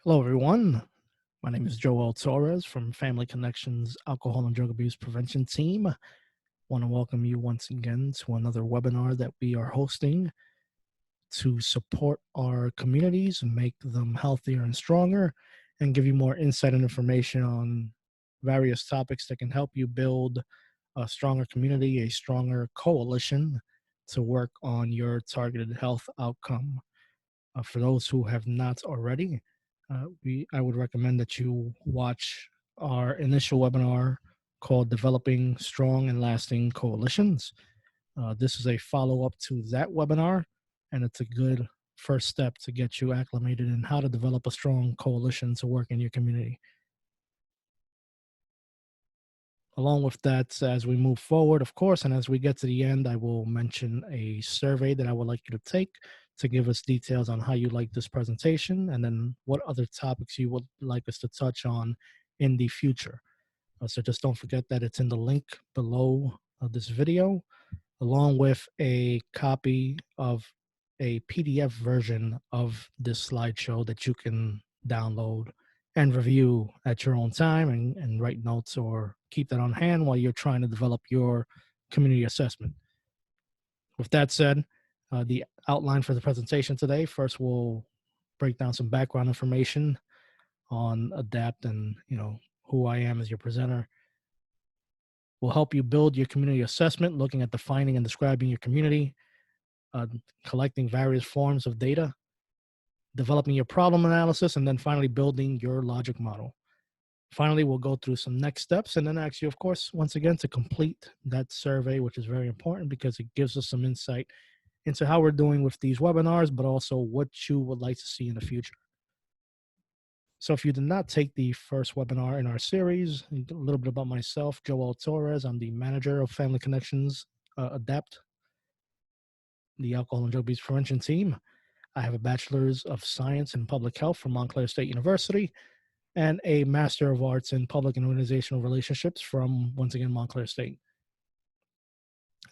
Hello, everyone. My name is Joel Torres from Family Connections Alcohol and Drug Abuse Prevention Team. Want to welcome you once again to another webinar that we are hosting to support our communities and make them healthier and stronger, and give you more insight and information on various topics that can help you build a stronger community, a stronger coalition to work on your targeted health outcome. For those who have not already, I would recommend that you watch our initial webinar called Developing Strong and Lasting Coalitions. This is a follow-up to that webinar, and it's a good first step to get you acclimated in how to develop a strong coalition to work in your community. Along with that, as we move forward, of course, and as we get to the end, I will mention a survey that I would like you to take to give us details on how you like this presentation and then what other topics you would like us to touch on in the future. So just don't forget that it's in the link below this video, along with a copy of a PDF version of this slideshow that you can download and review at your own time and write notes or keep that on hand while you're trying to develop your community assessment. With that said, the outline for the presentation today, first we'll break down some background information on ADAPT and who I am as your presenter. We'll help you build your community assessment, looking at defining and describing your community, collecting various forms of data, developing your problem analysis, and then finally building your logic model. Finally, we'll go through some next steps and then ask you, of course, once again, to complete that survey, which is very important because it gives us some insight into how we're doing with these webinars, but also what you would like to see in the future. So if you did not take the first webinar in our series, a little bit about myself, Joel Torres. I'm the manager of Family Connections ADAPT, the Alcohol and Drug Abuse Prevention Team. I have a Bachelor's of Science in Public Health from Montclair State University and a Master of Arts in Public and Organizational Relationships from, once again, Montclair State.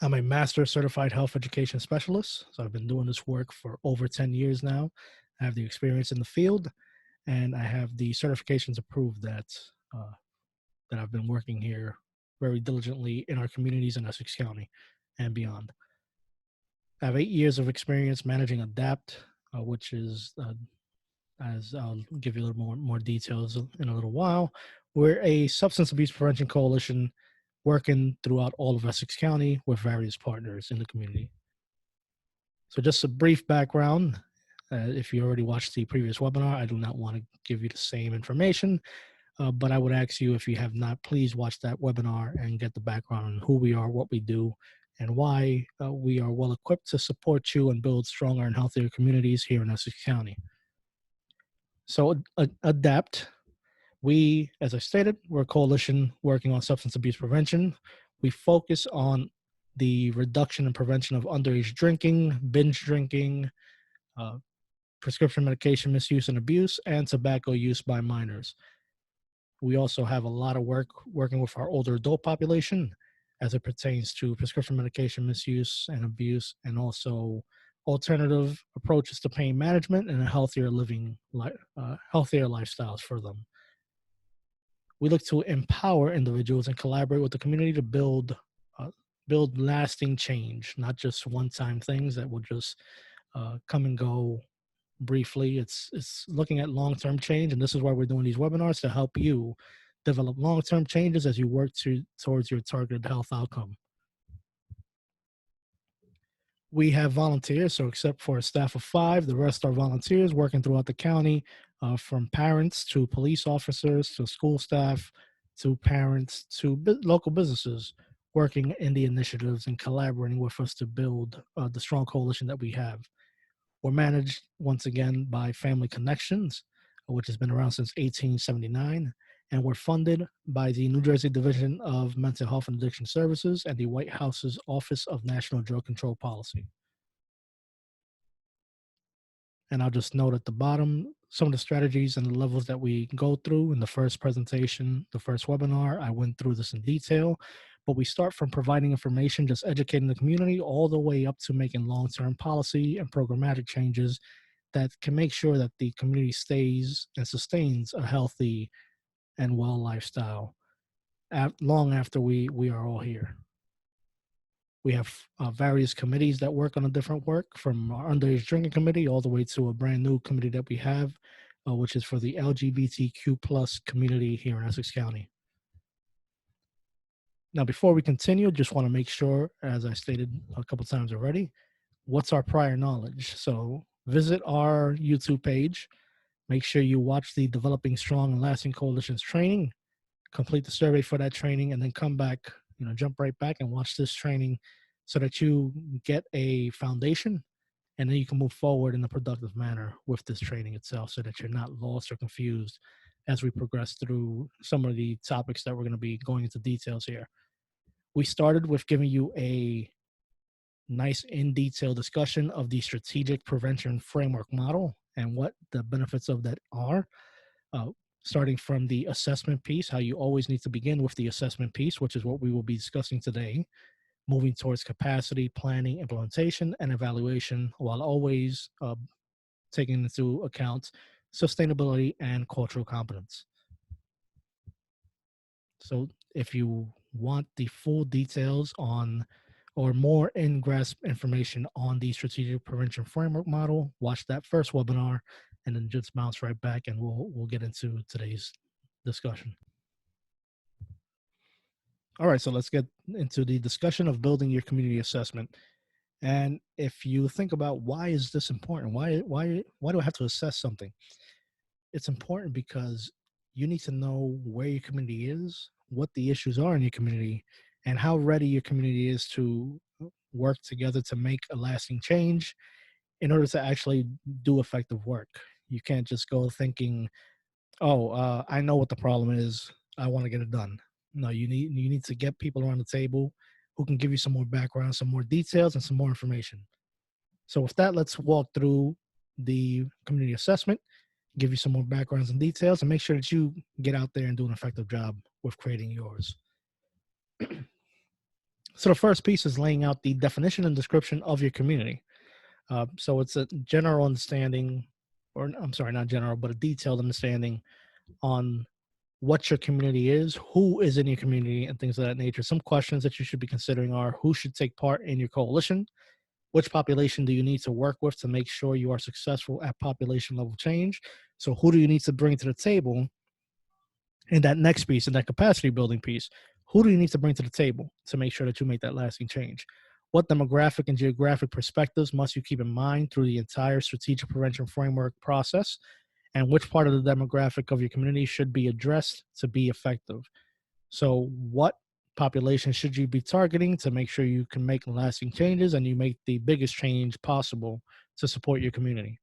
I'm a Master Certified Health Education Specialist, so I've been doing this work for over 10 years now. I have the experience in the field, and I have the certifications approved that I've been working here very diligently in our communities in Essex County and beyond. I have 8 years of experience managing ADAPT, which is, as I'll give you a little more details in a little while. We're a substance abuse prevention coalition working throughout all of Essex County with various partners in the community. So just a brief background. If you already watched the previous webinar, I do not want to give you the same information, but I would ask you, if you have not, please watch that webinar and get the background on who we are, what we do, and why we are well equipped to support you and build stronger and healthier communities here in Essex County. So ADAPT, we, as I stated, we're a coalition working on substance abuse prevention. We focus on the reduction and prevention of underage drinking, binge drinking, prescription medication misuse and abuse, and tobacco use by minors. We also have a lot of work working with our older adult population as it pertains to prescription medication misuse and abuse, and also alternative approaches to pain management and a healthier living, healthier lifestyles for them. We look to empower individuals and collaborate with the community to build lasting change, not just one-time things that will just come and go briefly. It's looking at long-term change, and this is why we're doing these webinars, to help you develop long-term changes as you work towards your targeted health outcome. We have volunteers, so except for a staff of 5, the rest are volunteers working throughout the county, from parents to police officers to school staff to parents to local businesses, working in the initiatives and collaborating with us to build the strong coalition that we have. We're managed, once again, by Family Connections, which has been around since 1879, and we're funded by the New Jersey Division of Mental Health and Addiction Services and the White House's Office of National Drug Control Policy. And I'll just note at the bottom some of the strategies and the levels that we go through. In the first presentation, the first webinar, I went through this in detail, but we start from providing information, just educating the community, all the way up to making long-term policy and programmatic changes that can make sure that the community stays and sustains a healthy and well lifestyle long after we are all here. We have various committees that work on a different work, from our underage drinking committee all the way to a brand new committee that we have, which is for the LGBTQ plus community here in Essex County. Now, before we continue, just want to make sure, as I stated a couple times already, what's our prior knowledge? So visit our YouTube page. Make sure you watch the Developing Strong and Lasting Coalitions training, complete the survey for that training, and then come back, jump right back and watch this training so that you get a foundation, and then you can move forward in a productive manner with this training itself so that you're not lost or confused as we progress through some of the topics that we're going to be going into details here. We started with giving you a nice in detail discussion of the strategic prevention framework model and what the benefits of that are. Uh, Starting from the assessment piece, how you always need to begin with the assessment piece, which is what we will be discussing today, moving towards capacity, planning, implementation, and evaluation, while always taking into account sustainability and cultural competence. So if you want the full details on or more in-grasp information on the strategic prevention framework model, watch that first webinar and then just bounce right back and we'll get into today's discussion. All right, so let's get into the discussion of building your community assessment. And if you think about why is this important? Why do I have to assess something? It's important because you need to know where your community is, what the issues are in your community, and how ready your community is to work together to make a lasting change in order to actually do effective work. You can't just go thinking, "Oh, I know what the problem is. I want to get it done." No, you need to get people around the table who can give you some more background, some more details, and some more information. So with that, let's walk through the community assessment, give you some more backgrounds and details, and make sure that you get out there and do an effective job with creating yours. So the first piece is laying out the definition and description of your community. So it's a general understanding, or I'm sorry, not general, but a detailed understanding on what your community is, who is in your community, and things of that nature. Some questions that you should be considering are: who should take part in your coalition? Which population do you need to work with to make sure you are successful at population level change? So who do you need to bring to the table in that next piece, in that capacity building piece? Who do you need to bring to the table to make sure that you make that lasting change? What demographic and geographic perspectives must you keep in mind through the entire strategic prevention framework process? And which part of the demographic of your community should be addressed to be effective? So what population should you be targeting to make sure you can make lasting changes and you make the biggest change possible to support your community?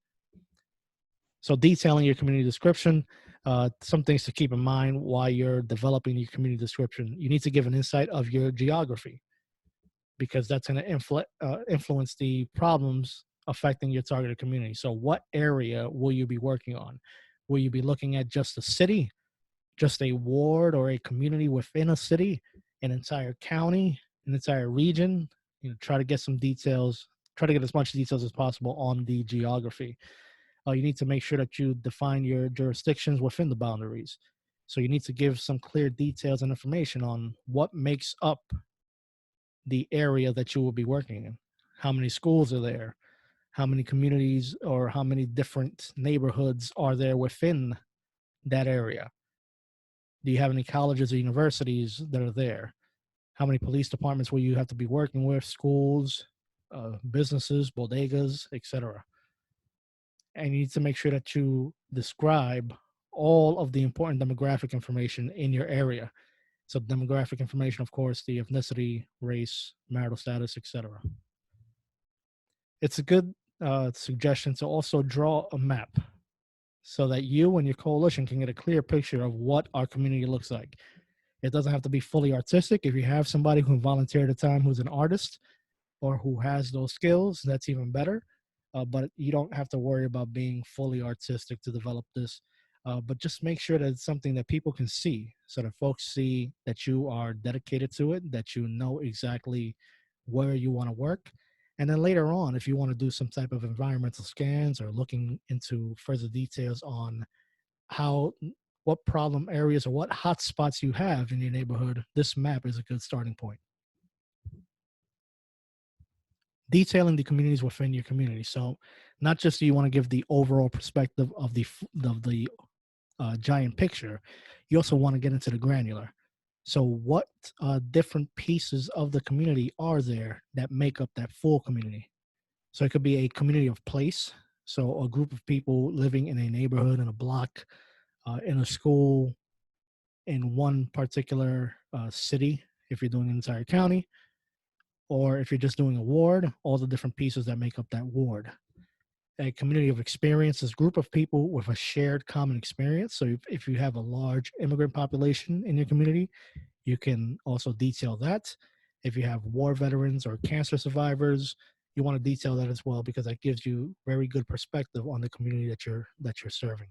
So detailing your community description, some things to keep in mind while you're developing your community description. You need to give an insight of your geography, because that's going to influence the problems affecting your targeted community. So what area will you be working on? Will you be looking at just a city, just a ward or a community within a city, an entire county, an entire region? Try to get some details, try to get as much details as possible on the geography. You need to make sure that you define your jurisdictions within the boundaries. So you need to give some clear details and information on what makes up the area that you will be working in. How many schools are there? How many communities or how many different neighborhoods are there within that area? Do you have any colleges or universities that are there? How many police departments will you have to be working with? Schools, businesses, bodegas, etc. And you need to make sure that you describe all of the important demographic information in your area. So demographic information, of course, the ethnicity, race, marital status, etc. It's a good suggestion to also draw a map so that you and your coalition can get a clear picture of what our community looks like. It doesn't have to be fully artistic. If you have somebody who volunteered at a time who's an artist or who has those skills, that's even better. But you don't have to worry about being fully artistic to develop this. But just make sure that it's something that people can see, so that folks see that you are dedicated to it, that you know exactly where you want to work, And then later on, if you want to do some type of environmental scans or looking into further details on how what problem areas or what hotspots you have in your neighborhood, this map is a good starting point. Detailing the communities within your community. So, not just do you want to give the overall perspective of the giant picture, you also want to get into the granular. So, what different pieces of the community are there that make up that full community? So, it could be a community of place. So, a group of people living in a neighborhood, in a block, in a school, in one particular city, if you're doing an entire county, or if you're just doing a ward, all the different pieces that make up that ward. A community of experience is a group of people with a shared common experience. So if you have a large immigrant population in your community, you can also detail that. If you have war veterans or cancer survivors, you want to detail that as well because that gives you very good perspective on the community that you're serving.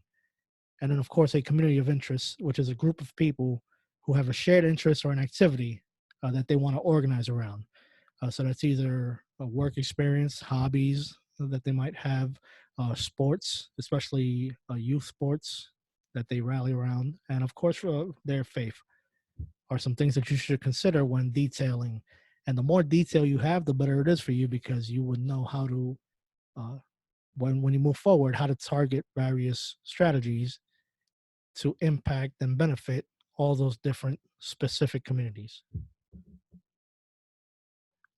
And then of course a community of interest, which is a group of people who have a shared interest or an activity that they want to organize around. So that's either a work experience, hobbies that they might have, sports, especially youth sports that they rally around, and of course, their faith are some things that you should consider when detailing. And the more detail you have, the better it is for you because you would know how to, uh, when you move forward, how to target various strategies to impact and benefit all those different specific communities.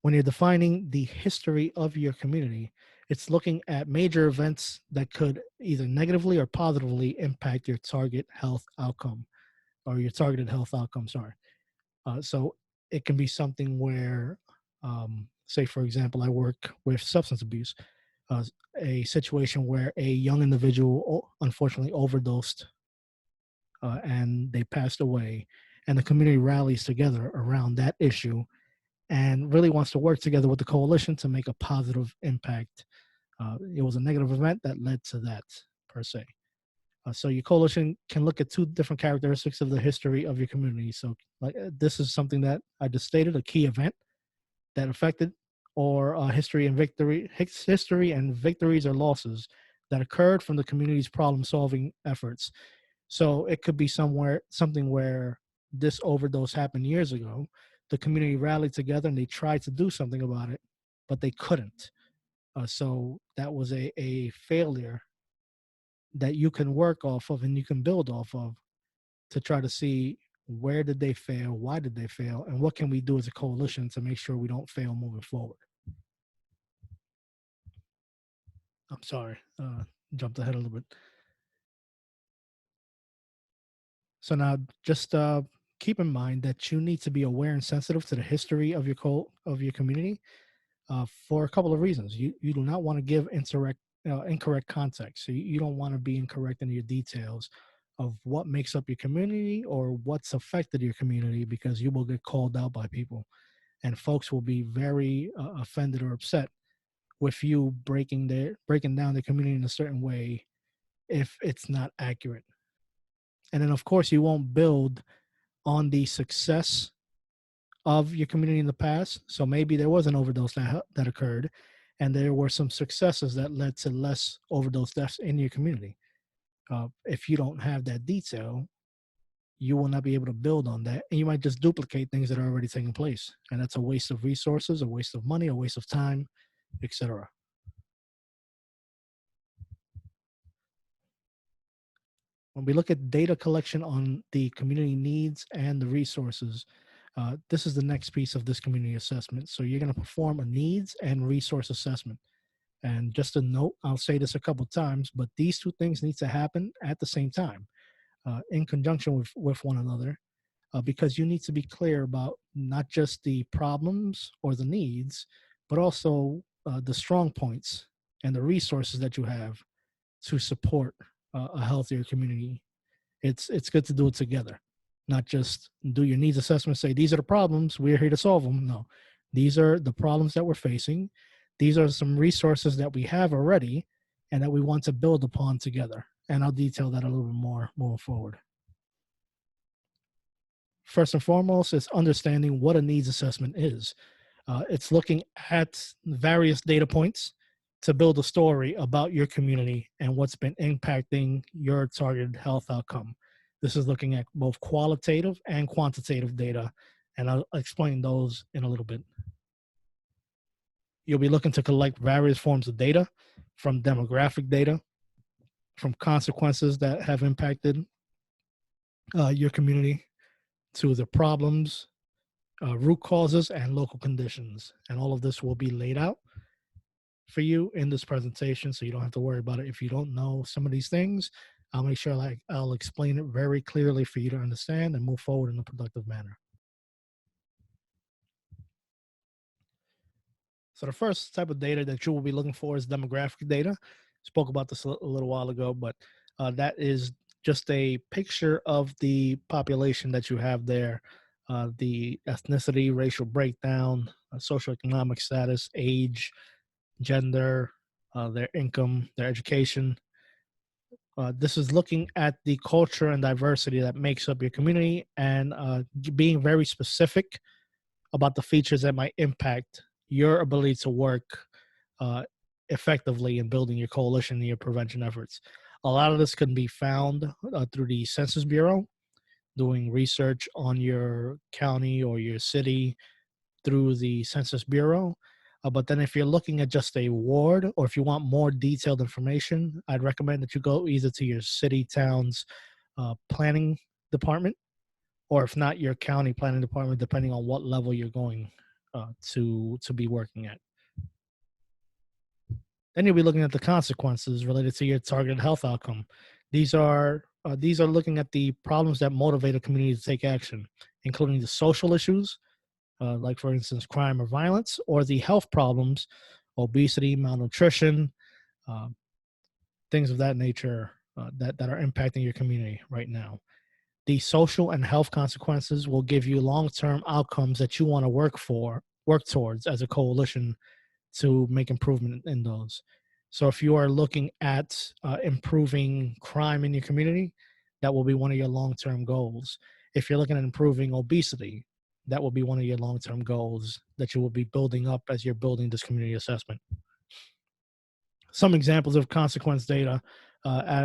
When you're defining the history of your community, it's looking at major events that could either negatively or positively impact your target health outcome or your targeted health outcome. Sorry. So it can be something where, say, for example, I work with substance abuse, uh, a situation where a young individual unfortunately overdosed and they passed away, and the community rallies together around that issue and really wants to work together with the coalition to make a positive impact. It was a negative event that led to that per se. So your coalition can look at two different characteristics of the history of your community. So like this is something that I just stated, a key event that affected or history and victories or losses that occurred from the community's problem solving efforts. So it could be something where this overdose happened years ago. The community rallied together and they tried to do something about it, but they couldn't. So that was a failure that you can work off of and you can build off of to try to see where did they fail, why did they fail, and what can we do as a coalition to make sure we don't fail moving forward. I'm sorry, jumped ahead a little bit. So now just keep in mind that you need to be aware and sensitive to the history of of your community for a couple of reasons. You do not want to give incorrect context. So you don't want to be incorrect in your details of what makes up your community or what's affected your community because you will get called out by people and folks will be very offended or upset with you breaking down the community in a certain way if it's not accurate. And then of course you won't build on the success of your community in the past. So maybe there was an overdose that occurred, and there were some successes that led to less overdose deaths in your community. If you don't have that detail, you will not be able to build on that, and you might just duplicate things that are already taking place, and that's a waste of resources, a waste of money, a waste of time, etc. When we look at data collection on the community needs and the resources, this is the next piece of this community assessment. So you're going to perform a needs and resource assessment. And just a note, I'll say this a couple times, but these two things need to happen at the same time, in conjunction with one another, because you need to be clear about not just the problems or the needs, but also the strong points and the resources that you have to support a healthier community. It's good to do it together, not just do your needs assessment, say these are the problems, we're here to solve them. No, these are the problems that we're facing. These are some resources that we have already and that we want to build upon together. And I'll detail that a little bit more moving forward. First and foremost is understanding what a needs assessment is. It's looking at various data points to build a story about your community and what's been impacting your targeted health outcome. This is looking at both qualitative and quantitative data, and I'll explain those in a little bit. You'll be looking to collect various forms of data, from demographic data, from consequences that have impacted your community, to the problems, root causes, and local conditions. And all of this will be laid out for you in this presentation, so you don't have to worry about it. If you don't know some of these things, I'll make sure I'll explain it very clearly for you to understand and move forward in a productive manner. So the first type of data that you will be looking for is demographic data. Spoke about this a little while ago, but that is just a picture of the population that you have there, the ethnicity, racial breakdown, socioeconomic status, age, gender, their income, their education. This is looking at the culture and diversity that makes up your community, and being very specific about the features that might impact your ability to work uh, effectively in building your coalition and your prevention efforts. A lot of this can be found through the Census Bureau, doing research on your county or your city through the Census Bureau. But then, if you're looking at just a ward, or if you want more detailed information, I'd recommend that you go either to your city, town's planning department, or if not, your county planning department, depending on what level you're going to be working at. Then you'll be looking at the consequences related to your targeted health outcome. These are looking at the problems that motivate a community to take action, including the social issues, like for instance, crime or violence, or the health problems, obesity, malnutrition, uh, things of that nature that are impacting your community right now. The social and health consequences will give you long-term outcomes that you want to work towards as a coalition to make improvement in those. So if you are looking at improving crime in your community, that will be one of your long-term goals. If you're looking at improving obesity, that will be one of your long-term goals that you will be building up as you're building this community assessment. Some examples of consequence data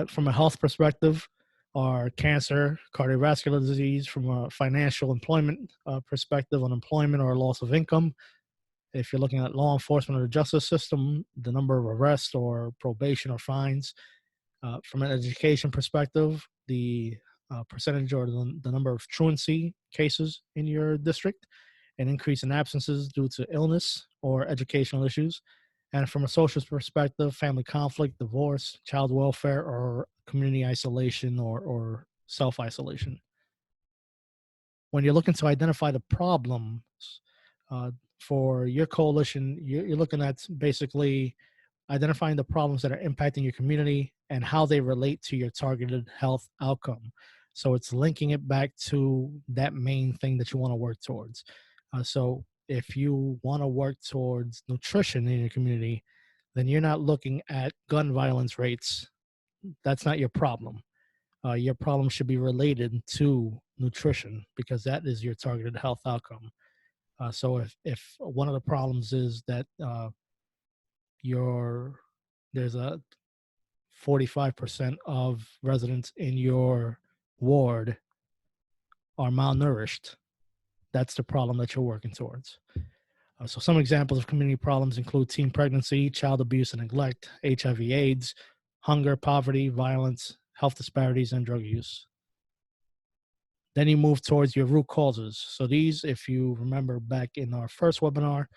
from a health perspective are cancer, cardiovascular disease. From a financial employment perspective, unemployment or loss of income. If you're looking at law enforcement or the justice system, the number of arrests or probation or fines. From an education perspective, the percentage or the number of truancy cases in your district, an increase in absences due to illness or educational issues. And from a social perspective, family conflict, divorce, child welfare, or community isolation or self isolation. When you're looking to identify the problems uh, for your coalition, you're looking at basically identifying the problems that are impacting your community and how they relate to your targeted health outcome. So it's linking it back to that main thing that you want to work towards. So if you want to work towards nutrition in your community, then you're not looking at gun violence rates. That's not your problem. Your problem should be related to nutrition, because that is your targeted health outcome. So if one of the problems is that your there's a 45% of residents in your ward are malnourished, that's the problem that you're working towards. So some examples of community problems include teen pregnancy, child abuse and neglect, HIV/AIDS, hunger, poverty, violence, health disparities, and drug use. Then you move towards your root causes. So these, if you remember back in our first webinar,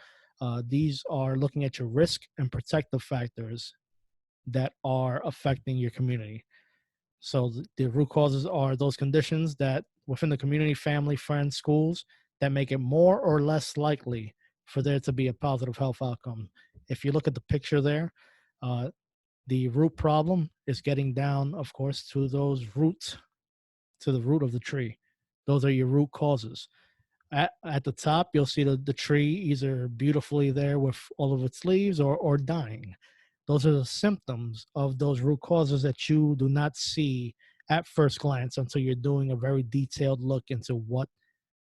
these are looking at your risk and protective factors that are affecting your community. So the root causes are those conditions that within the community, family, friends, schools, that make it more or less likely for there to be a positive health outcome. If you look at the picture there, uh, the root problem is getting down, of course, to those roots, to the root of the tree. Those are your root causes. At the top, you'll see the tree either beautifully there with all of its leaves, or dying. Those are the symptoms of those root causes that you do not see at first glance until you're doing a very detailed look into what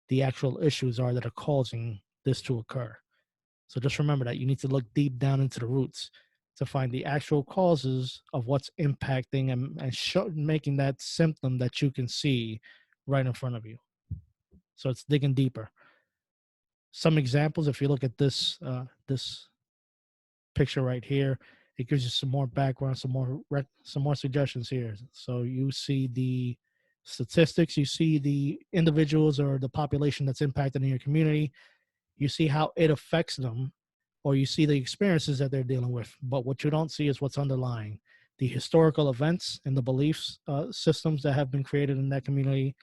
the actual issues are that are causing this to occur. So just remember that you need to look deep down into the roots to find the actual causes of what's impacting and making that symptom that you can see right in front of you. So it's digging deeper. Some examples, if you look at this picture right here, it gives you some more background, some more suggestions here. So you see the statistics, you see the individuals or the population that's impacted in your community, you see how it affects them, or you see the experiences that they're dealing with. But what you don't see is what's underlying the historical events and the beliefs systems that have been created in that community,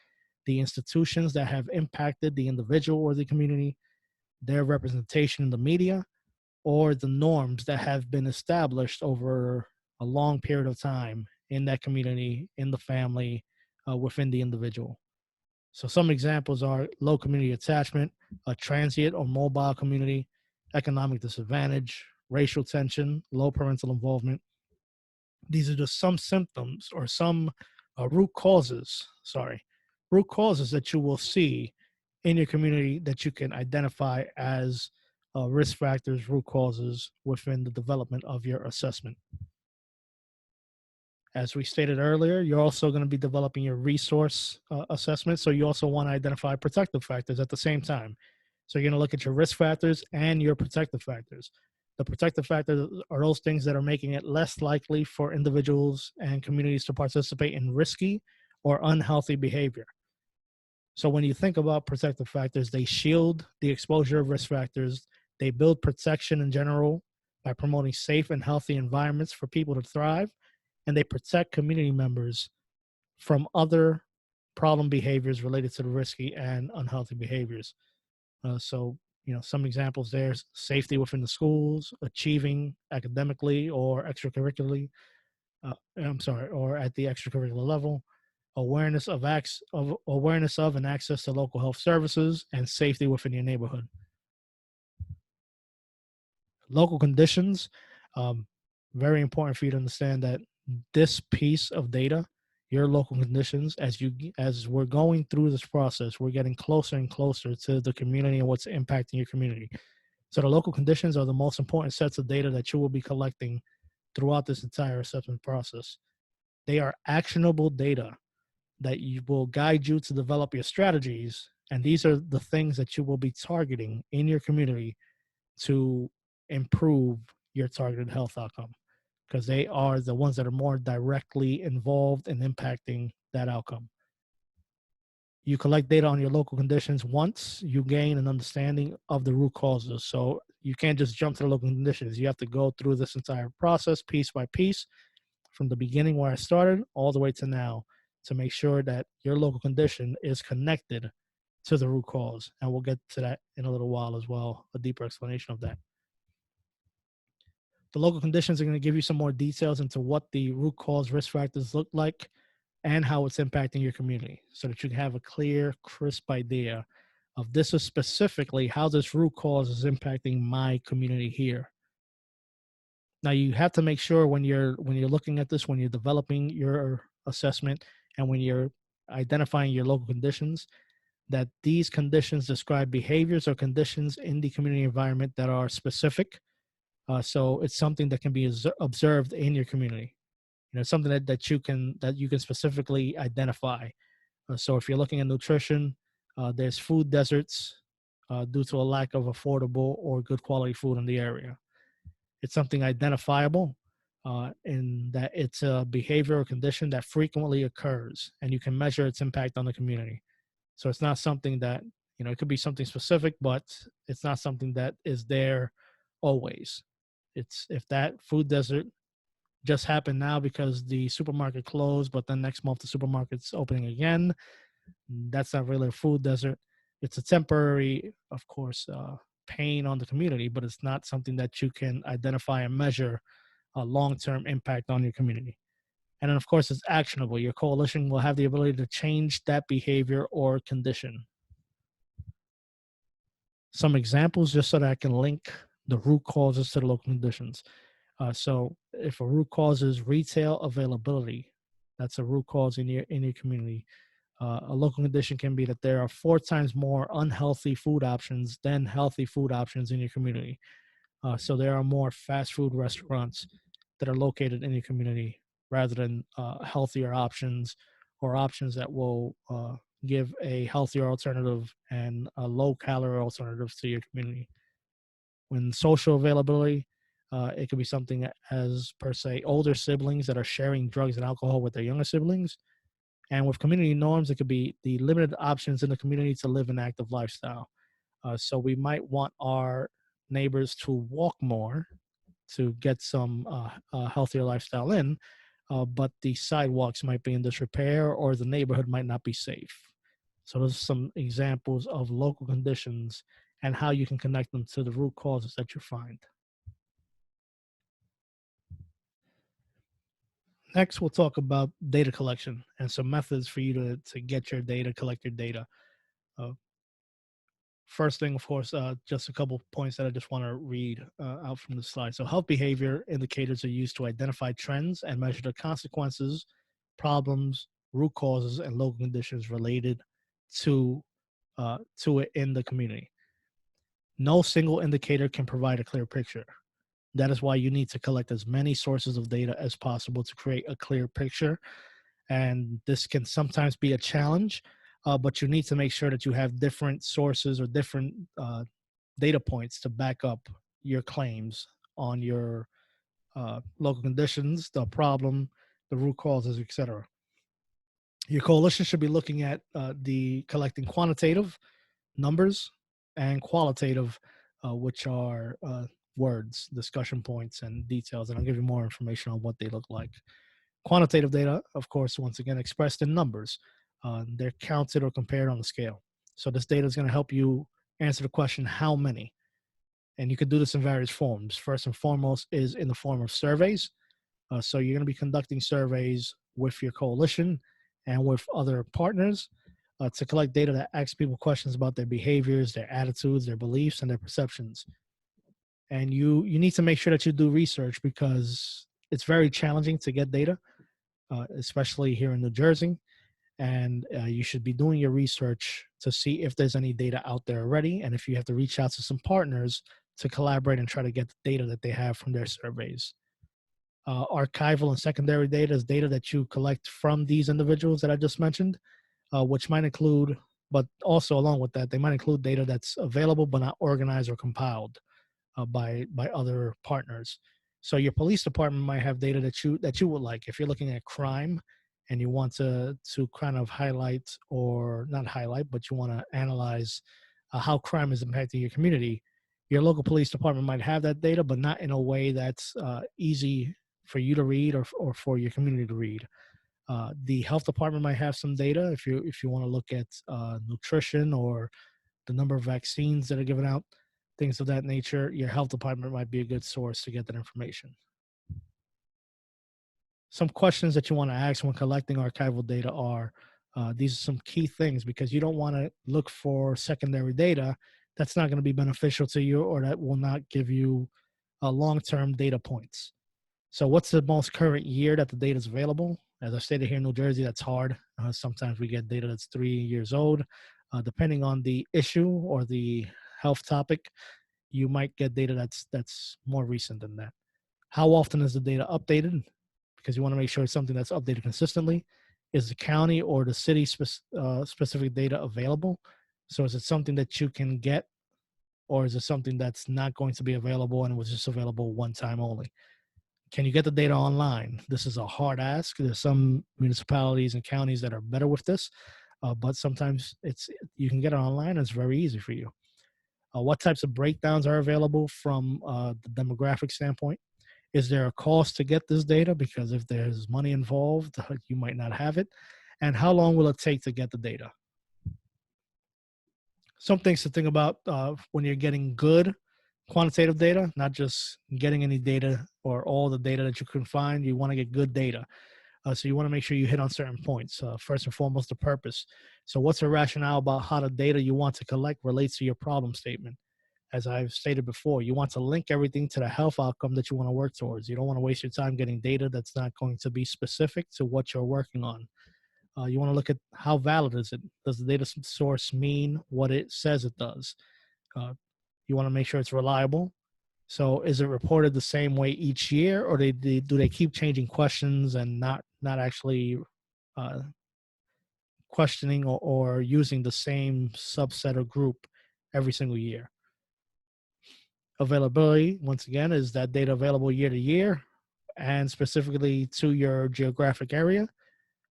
the institutions that have impacted the individual or the community, their representation in the media, or the norms that have been established over a long period of time in that community, in the family, within the individual. So some examples are low community attachment, a transient or mobile community, economic disadvantage, racial tension, low parental involvement. These are just some symptoms or some root causes that you will see in your community that you can identify as risk factors, root causes within the development of your assessment. As we stated earlier, you're also going to be developing your resource assessment. So you also want to identify protective factors at the same time. So you're going to look at your risk factors and your protective factors. The protective factors are those things that are making it less likely for individuals and communities to participate in risky or unhealthy behavior. So when you think about protective factors, they shield the exposure of risk factors. They build protection in general by promoting safe and healthy environments for people to thrive, and they protect community members from other problem behaviors related to the risky and unhealthy behaviors. So, some examples there's safety within the schools, achieving academically or extracurricularly. I'm sorry, or at the extracurricular level, awareness of and access to local health services, and safety within your neighborhood. Local conditions, um, very important for you to understand that this piece of data, your local conditions, as we're going through this process, we're getting closer and closer to the community and what's impacting your community. So the local conditions are the most important sets of data that you will be collecting throughout this entire assessment process. They are actionable data that you will guide you to develop your strategies. And these are the things that you will be targeting in your community to improve your targeted health outcome, because they are the ones that are more directly involved in impacting that outcome. You collect data on your local conditions once you gain an understanding of the root causes. So you can't just jump to the local conditions. You have to go through this entire process piece by piece from the beginning where I started all the way to now to make sure that your local condition is connected to the root cause. And we'll get to that in a little while as well, a deeper explanation of that. The local conditions are going to give you some more details into what the root cause risk factors look like and how it's impacting your community so that you can have a clear, crisp idea of this is specifically how this root cause is impacting my community here. Now you have to make sure when you're looking at this, when you're developing your assessment and when you're identifying your local conditions, that these conditions describe behaviors or conditions in the community environment that are specific. So it's something that can be observed in your community. Something that you can specifically identify. So if you're looking at nutrition, there's food deserts due to a lack of affordable or good quality food in the area. It's something identifiable in that it's a behavior or condition that frequently occurs, and you can measure its impact on the community. So it's not something that, it could be something specific, but it's not something that is there always. It's if that food desert just happened now because the supermarket closed, but then next month the supermarket's opening again, that's not really a food desert. It's a temporary, of course, pain on the community, but it's not something that you can identify and measure a long-term impact on your community. And then, of course, it's actionable. Your coalition will have the ability to change that behavior or condition. Some examples, just so that I can link the root causes to the local conditions. So, if a root cause is retail availability, that's a root cause in your community. A local condition can be that there are 4 times more unhealthy food options than healthy food options in your community. So there are more fast food restaurants that are located in your community rather than healthier options or options that will give a healthier alternative and a low calorie alternative to your community. When social availability, it could be something as per se older siblings that are sharing drugs and alcohol with their younger siblings. And with community norms, it could be the limited options in the community to live an active lifestyle. So we might want our neighbors to walk more to get some healthier lifestyle in, but the sidewalks might be in disrepair or the neighborhood might not be safe. So those are some examples of local conditions and how you can connect them to the root causes that you find. Next, we'll talk about data collection and some methods for you to get your data, collect your data. Uh, First thing, of course, just a couple points that I just want to read out from the slide. So, health behavior indicators are used to identify trends and measure the consequences, problems, root causes, and local conditions related to to it in the community. No single indicator can provide a clear picture. That is why you need to collect as many sources of data as possible to create a clear picture. And this can sometimes be a challenge, but you need to make sure that you have different sources or different data points to back up your claims on your local conditions, the problem, the root causes, etc. Your coalition should be looking at the collecting quantitative numbers and qualitative, which are words, discussion points, and details. And I'll give you more information on what they look like. Quantitative data, of course, once again, expressed in numbers. They're counted or compared on a scale. So this data is going to help you answer the question, how many? And you can do this in various forms. First and foremost is in the form of surveys. So you're going to be conducting surveys with your coalition and with other partners to collect data that asks people questions about their behaviors, their attitudes, their beliefs, and their perceptions. And you need to make sure that you do research because it's very challenging to get data, especially here in New Jersey. And you should be doing your research to see if there's any data out there already, and if you have to reach out to some partners to collaborate and try to get the data that they have from their surveys. Archival and secondary data is data that you collect from these individuals that I just mentioned, which might include, but also along with that, they might include data that's available but not organized or compiled by other partners. So your police department might have data that you would like. If you're looking at crime and you want to kind of highlight or not highlight, but you want to analyze how crime is impacting your community, your local police department might have that data, but not in a way that's easy for you to read or for your community to read. The health department might have some data if you want to look at nutrition or the number of vaccines that are given out, things of that nature. Your health department might be a good source to get that information. Some questions that you want to ask when collecting archival data are these are some key things because you don't want to look for secondary data that's not going to be beneficial to you or that will not give you long-term data points. So what's the most current year that the data is available? As I stated, here in New Jersey, that's hard. Sometimes we get data that's 3 years old. Depending on the issue or the health topic, you might get data that's more recent than that. How often is the data updated? Because you want to make sure it's something that's updated consistently. Is the county or the city specific data available? So is it something that you can get, or is it something that's not going to be available and was just available one time only? Can you get the data online? This is a hard ask. There's some municipalities and counties that are better with this, but sometimes you can get it online and it's very easy for you. What types of breakdowns are available from the demographic standpoint? Is there a cost to get this data? Because if there's money involved, you might not have it. And how long will it take to get the data? Some things to think about when you're getting good quantitative data, not just getting any data or all the data that you can find. You want to get good data. So you want to make sure you hit on certain points. First and foremost, the purpose. So what's the rationale about how the data you want to collect relates to your problem statement? As I've stated before, you want to link everything to the health outcome that you want to work towards. You don't want to waste your time getting data that's not going to be specific to what you're working on. You want to look at how valid is it? Does the data source mean what it says it does? Uh, you want to make sure it's reliable. So is it reported the same way each year, or do they keep changing questions and not actually uh, questioning or using the same subset or group every single year? Availability, once again, is that data available year to year and specifically to your geographic area?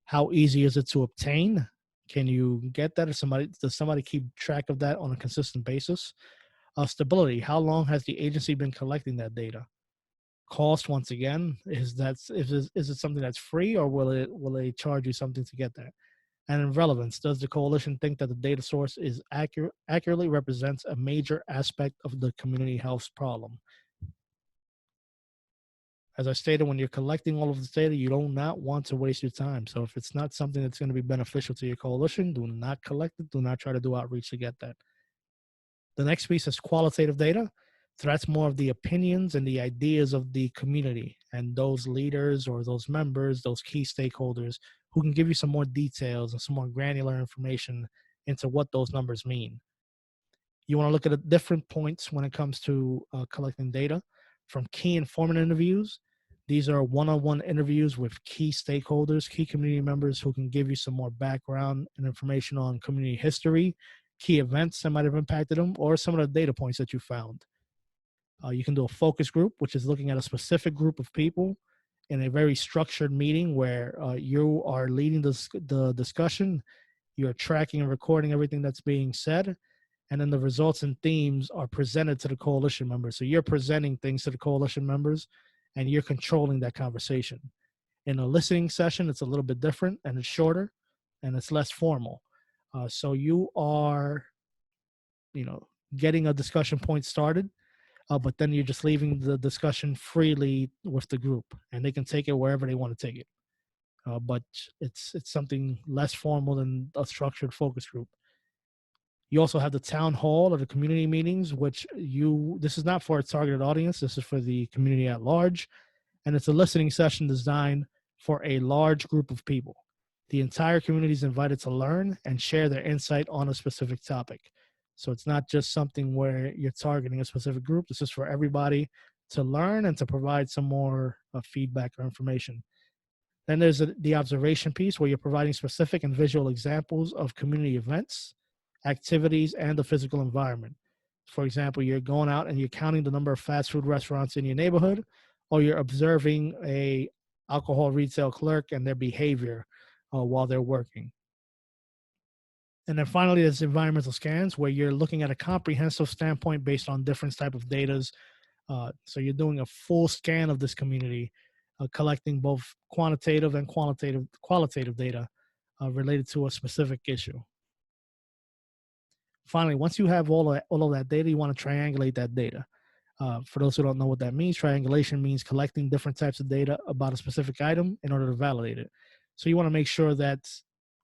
How easy is it to obtain? Can you get that? Or does somebody keep track of that on a consistent basis? Stability. How long has the agency been collecting that data? Cost, once again, is it something that's free, or will they charge you something to get that? And in relevance, does the coalition think that the data source is accurately represents a major aspect of the community health problem? As I stated, when you're collecting all of this data, you do not want to waste your time. So if it's not something that's going to be beneficial to your coalition, do not collect it. Do not try to do outreach to get that. The next piece is qualitative data. So that's more of the opinions and the ideas of the community and those leaders or those members, those key stakeholders who can give you some more details and some more granular information into what those numbers mean. You want to look at different points when it comes to collecting data from key informant interviews. These are one-on-one interviews with key stakeholders, key community members who can give you some more background and information on community history, key events that might have impacted them, or some of the data points that you found. You can do a focus group, which is looking at a specific group of people in a very structured meeting where you are leading the discussion, you're tracking and recording everything that's being said, and then the results and themes are presented to the coalition members. So you're presenting things to the coalition members, and you're controlling that conversation. In a listening session, it's a little bit different, and it's shorter, and it's less formal. So you are, getting a discussion point started, but then you're just leaving the discussion freely with the group, and they can take it wherever they want to take it. But it's something less formal than a structured focus group. You also have the town hall or the community meetings, which this is not for a targeted audience. This is for the community at large. And it's a listening session designed for a large group of people. The entire community is invited to learn and share their insight on a specific topic. So it's not just something where you're targeting a specific group. This is for everybody to learn and to provide some more feedback or information. Then there's the observation piece where you're providing specific and visual examples of community events, activities, and the physical environment. For example, you're going out and you're counting the number of fast food restaurants in your neighborhood, or you're observing a alcohol retail clerk and their behavior while they're working. And then finally, there's environmental scans where you're looking at a comprehensive standpoint based on different type of data. So you're doing a full scan of this community, collecting both quantitative and qualitative data related to a specific issue. Finally, once you have all of that data, you want to triangulate that data. For those who don't know what that means, triangulation means collecting different types of data about a specific item in order to validate it. So you want to make sure that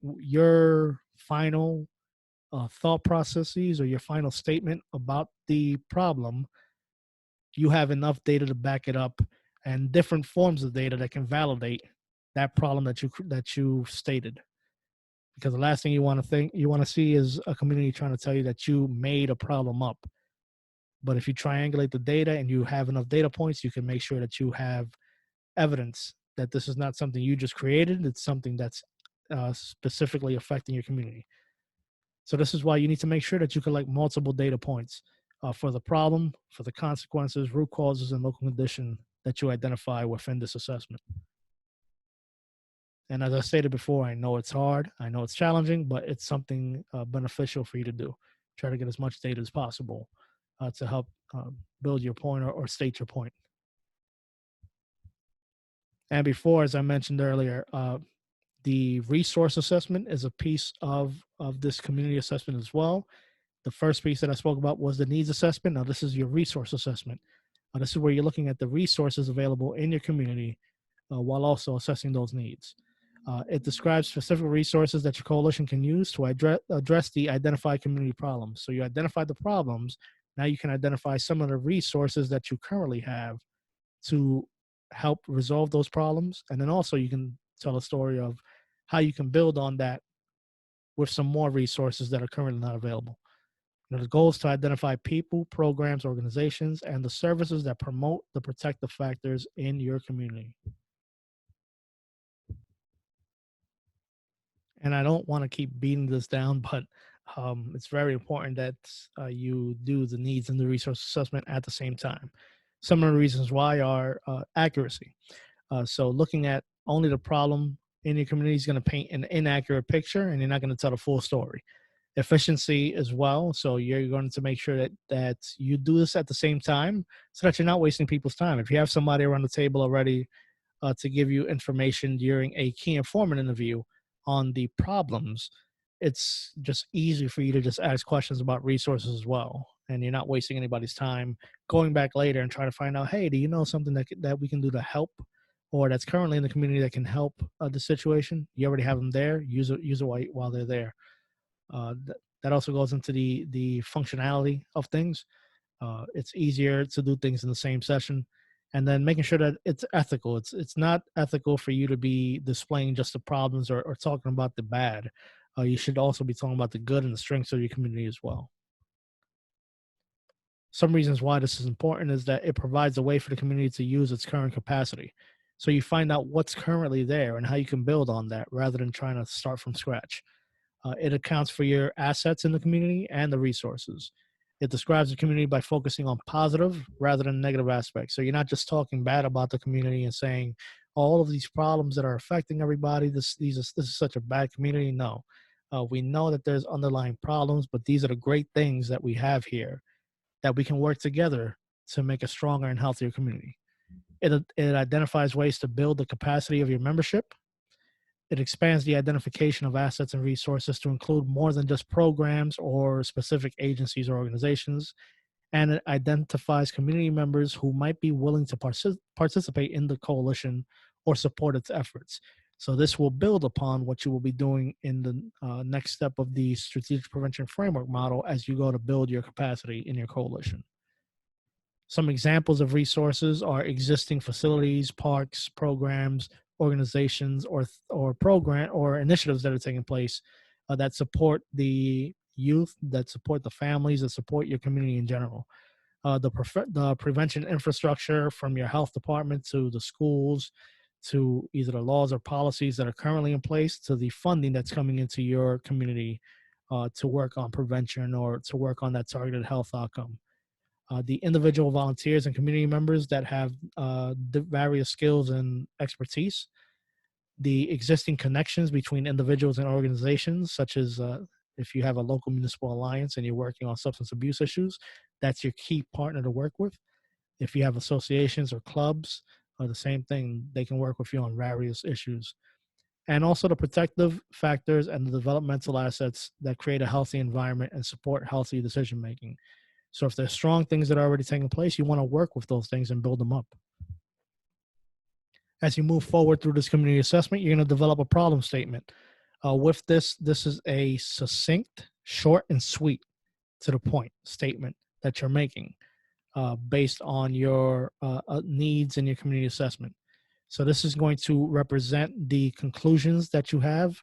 your final thought processes or your final statement about the problem, you have enough data to back it up, and different forms of data that can validate that problem that you stated. Because the last thing you want to see is a community trying to tell you that you made a problem up. But if you triangulate the data and you have enough data points, you can make sure that you have evidence that this is not something you just created. It's something that's specifically affecting your community. So this is why you need to make sure that you collect multiple data points for the problem, for the consequences, root causes, and local condition that you identify within this assessment. And as I stated before, I know it's hard, I know it's challenging, but it's something beneficial for you to do. Try to get as much data as possible to help build your point or state your point. And before, as I mentioned earlier, the resource assessment is a piece of this community assessment as well. The first piece that I spoke about was the needs assessment. Now, this is your resource assessment. This is where you're looking at the resources available in your community while also assessing those needs. It describes specific resources that your coalition can use to address the identified community problems. So you identify the problems. Now you can identify some of the resources that you currently have to help resolve those problems. And then also you can tell a story of how you can build on that with some more resources that are currently not available. The goal is to identify people, programs, organizations, and the services that promote the protective factors in your community. And I don't want to keep beating this down, but it's very important that you do the needs and the resource assessment at the same time. Some of the reasons why are accuracy. So looking at only the problem in your community is going to paint an inaccurate picture, and you're not going to tell the full story. Efficiency as well. So you're going to make sure that you do this at the same time, so that you're not wasting people's time. If you have somebody around the table already to give you information during a key informant interview on the problems, it's just easy for you to just ask questions about resources as well, and you're not wasting anybody's time going back later and trying to find out, hey, do you know something that we can do to help, or that's currently in the community that can help the situation? You already have them there. Use it while they're there. That also goes into the functionality of things. It's easier to do things in the same session, and then making sure that it's ethical. It's not ethical for you to be displaying just the problems, or talking about the bad. You should also be talking about the good and the strengths of your community as well. Some reasons why this is important is that it provides a way for the community to use its current capacity. So you find out what's currently there and how you can build on that rather than trying to start from scratch. It accounts for your assets in the community and the resources. It describes the community by focusing on positive rather than negative aspects. So you're not just talking bad about the community and saying all of these problems that are affecting everybody. This is such a bad community. No, we know that there's underlying problems, but these are the great things that we have here that we can work together to make a stronger and healthier community. It identifies ways to build the capacity of your membership. It expands the identification of assets and resources to include more than just programs or specific agencies or organizations. And it identifies community members who might be willing to participate in the coalition or support its efforts. So, this will build upon what you will be doing in the next step of the strategic prevention framework model as you go to build your capacity in your coalition. Some examples of resources are existing facilities, parks, programs, organizations, or program or initiatives that are taking place that support the youth, that support the families, that support your community in general. The prevention infrastructure, from your health department to the schools, to either the laws or policies that are currently in place, to the funding that's coming into your community to work on prevention or to work on that targeted health outcome. The individual volunteers and community members that have the various skills and expertise, the existing connections between individuals and organizations, such as if you have a local municipal alliance and you're working on substance abuse issues, that's your key partner to work with. If you have associations or clubs, the same thing, they can work with you on various issues. And also the protective factors and the developmental assets that create a healthy environment and support healthy decision making. So if there's strong things that are already taking place, you want to work with those things and build them up. As you move forward through this community assessment, you're going to develop a problem statement. With this is a succinct, short, and sweet, to the point statement that you're making based on your needs in your community assessment. So this is going to represent the conclusions that you have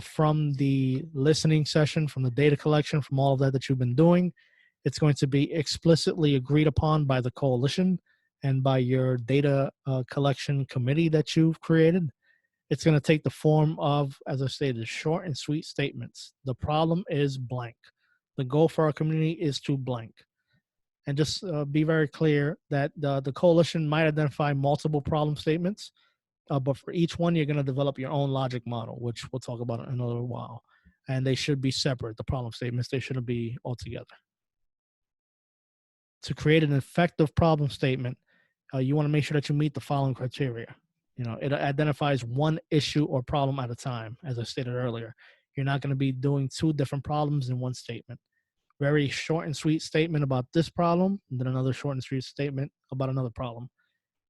from the listening session, from the data collection, from all of that you've been doing. It's going to be explicitly agreed upon by the coalition and by your data collection committee that you've created. It's going to take the form of, as I stated, short and sweet statements. The problem is blank. The goal for our community is to blank. And just be very clear that the coalition might identify multiple problem statements, but for each one, you're going to develop your own logic model, which we'll talk about in a little while. And they should be separate, the problem statements. They shouldn't be all together. To create an effective problem statement, you want to make sure that you meet the following criteria. It identifies one issue or problem at a time, as I stated earlier. You're not going to be doing two different problems in one statement. Very short and sweet statement about this problem, and then another short and sweet statement about another problem.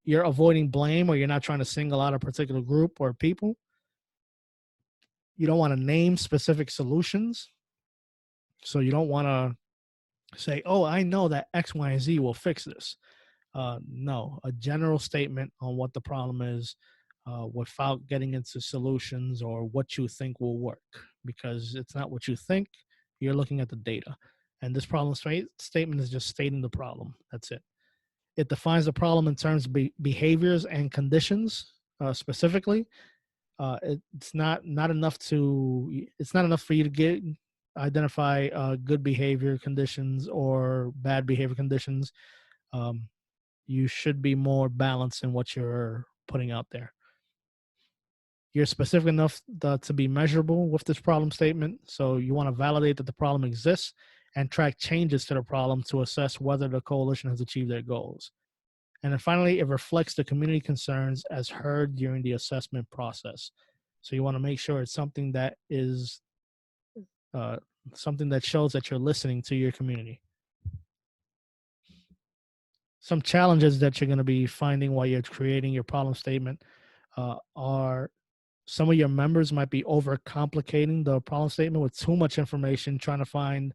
You're avoiding blame, or you're not trying to single out a particular group or people. You don't want to name specific solutions. So you don't want to say, oh, I know that X, Y, and Z will fix this. No, a general statement on what the problem is, without getting into solutions or what you think will work, because it's not what you think. You're looking at the data. And this statement is just stating the problem. That's it. It defines the problem in terms of behaviors and conditions specifically. It's not enough for you to identify good behavior conditions or bad behavior conditions. Um, you should be more balanced in what you're putting out there. You're specific enough to be measurable with this problem statement. So you want to validate that the problem exists and track changes to the problem to assess whether the coalition has achieved their goals. And then finally, it reflects the community concerns as heard during the assessment process. So you want to make sure it's something that is uh, something that shows that you're listening to your community. Some challenges that you're going to be finding while you're creating your problem statement are some of your members might be overcomplicating the problem statement with too much information, trying to